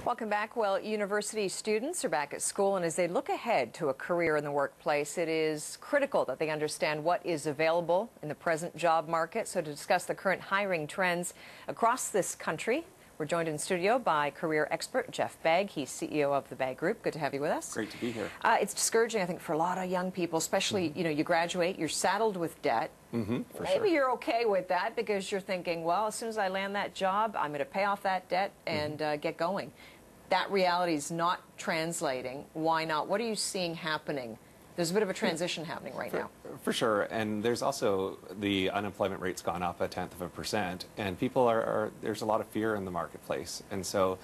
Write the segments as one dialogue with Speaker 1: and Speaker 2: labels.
Speaker 1: Welcome back. Well, university students are back at school, and as they look ahead to a career in the workplace, it is critical that they understand what is available in the present job market. So to discuss the current hiring trends across this country, we're joined in studio by career expert Geoff Bagg. He's CEO of the Bagg Group. Good to have you with us.
Speaker 2: Great to be here.
Speaker 1: It's discouraging, I think, for a lot of young people, especially, you graduate, you're saddled with debt. Maybe you're okay with that because you're thinking, well, as soon as I land that job, I'm going to pay off that debt and get going. That reality is not translating. Why not? What are you seeing happening? There's a bit of a transition happening right now.
Speaker 2: For sure, and there's also the unemployment rate's gone up 0.1%, and people there's a lot of fear in the marketplace, and so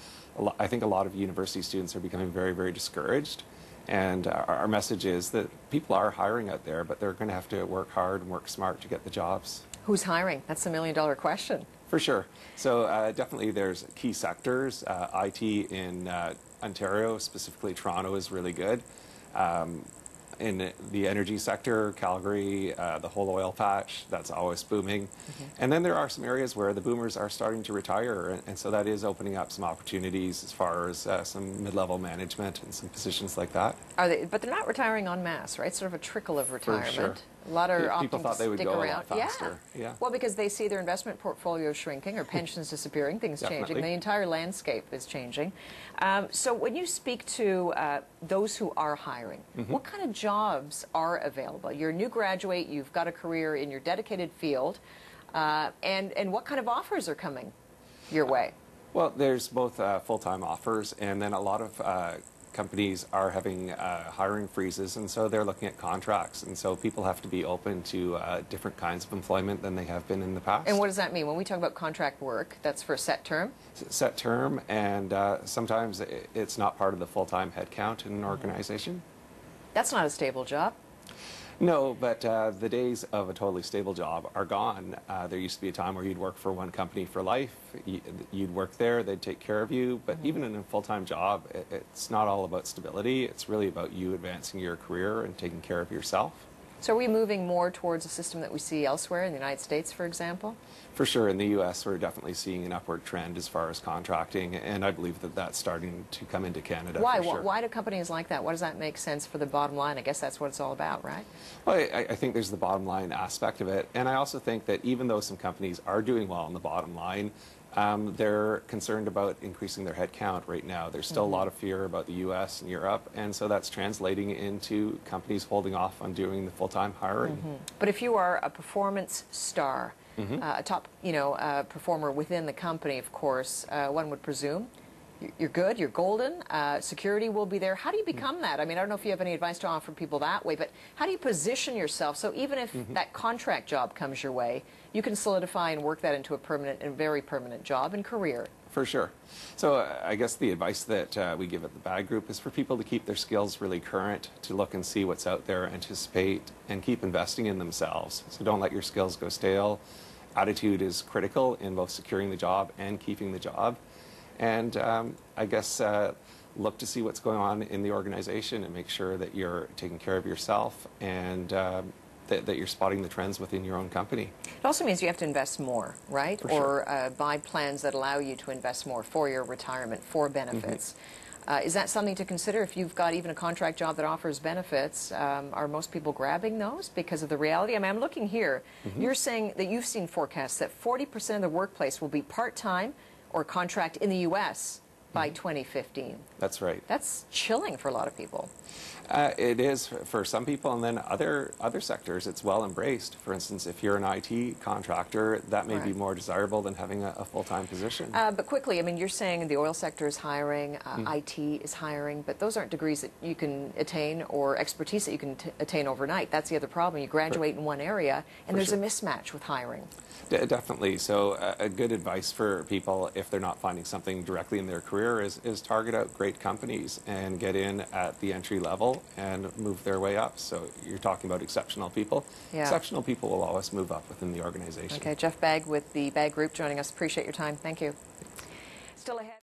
Speaker 2: I think a lot of university students are becoming very, very discouraged. And our message is that people are hiring out there, but they're going to have to work hard and work smart to get the jobs.
Speaker 1: Who's hiring? That's the million-dollar question.
Speaker 2: For sure. So definitely there's key sectors. IT in Ontario, specifically Toronto, is really good. In the energy sector, Calgary, the whole oil patch, that's always booming. And then there are some areas where the boomers are starting to retire, and so that is opening up some opportunities as far as some mid-level management and some positions like that.
Speaker 1: But they're not retiring en masse, right? Sort of a trickle of retirement.
Speaker 2: For sure.
Speaker 1: A lot are opting
Speaker 2: people thought
Speaker 1: to
Speaker 2: they would
Speaker 1: stick
Speaker 2: go
Speaker 1: around.
Speaker 2: A lot faster. Yeah.
Speaker 1: Well, because they see their investment portfolio shrinking or pensions disappearing, things changing. The entire landscape is changing. So when you speak to those who are hiring, what kind of jobs are available? You're a new graduate, you've got a career in your dedicated field, and what kind of offers are coming your way?
Speaker 2: Well, there's both full-time offers, and then a lot of companies are having hiring freezes, and so they're looking at contracts, and so people have to be open to different kinds of employment than they have been in the past.
Speaker 1: And what does that mean? When we talk about contract work, that's for a set term?
Speaker 2: Set term, and sometimes it's not part of the full-time headcount in an organization. That's
Speaker 1: not a stable job.
Speaker 2: No, but the days of a totally stable job are gone. There used to be a time where you'd work for one company for life. You'd work there, they'd take care of you. But even in a full-time job, it's not all about stability. It's really about you advancing your career and taking care of yourself.
Speaker 1: So are we moving more towards a system that we see elsewhere in the United States, for example?
Speaker 2: For sure. In the U.S., we're definitely seeing an upward trend as far as contracting, and I believe that that's starting to come into Canada.
Speaker 1: Why?
Speaker 2: For sure.
Speaker 1: Why do companies like that? Why does that make sense for the bottom line? I guess that's what it's all about, right?
Speaker 2: Well, I think there's the bottom line aspect of it, and I also think that even though some companies are doing well on the bottom line, they're concerned about increasing their headcount right now. There's still a lot of fear about the U.S. and Europe, and so that's translating into companies holding off on doing the full-time hiring.
Speaker 1: But if you are a performance star, a top, performer within the company, of course, one would presume you're good, you're golden, security will be there. How do you become that? I mean, I don't know if you have any advice to offer people that way, but how do you position yourself so even if that contract job comes your way, you can solidify and work that into a permanent and very permanent job and career?
Speaker 2: For sure. So I guess the advice that we give at the Bagg Group is for people to keep their skills really current, to look and see what's out there, anticipate, and keep investing in themselves. So don't let your skills go stale. Attitude is critical in both securing the job and keeping the job. And I guess look to see what's going on in the organization and make sure that you're taking care of yourself and that you're spotting the trends within your own company.
Speaker 1: It also means you have to invest more, right?
Speaker 2: For sure.
Speaker 1: Or buy plans that allow you to invest more for your retirement, for benefits. Is that something to consider? If you've got even a contract job that offers benefits, are most people grabbing those because of the reality? I mean, I'm looking here. You're saying that you've seen forecasts that 40% of the workplace will be part-time or contract in the U.S. by 2015.
Speaker 2: That's right.
Speaker 1: That's chilling for a lot of people.
Speaker 2: It is for some people, and then other sectors it's well embraced. For instance, if you're an IT contractor, that may be more desirable than having a full-time position.
Speaker 1: But quickly, I mean, you're saying the oil sector is hiring, IT is hiring, but those aren't degrees that you can attain or expertise that you can attain overnight. That's the other problem. You graduate in one area, and there's a mismatch with hiring.
Speaker 2: Definitely. So a good advice for people, if they're not finding something directly in their career, is target out great companies and get in at the entry level and move their way up. So you're talking about exceptional people.
Speaker 1: Yeah.
Speaker 2: Exceptional people will always move up within the organization.
Speaker 1: Okay, Geoff Bagg with the Bagg Group joining us. Appreciate your time. Thank you. Still ahead.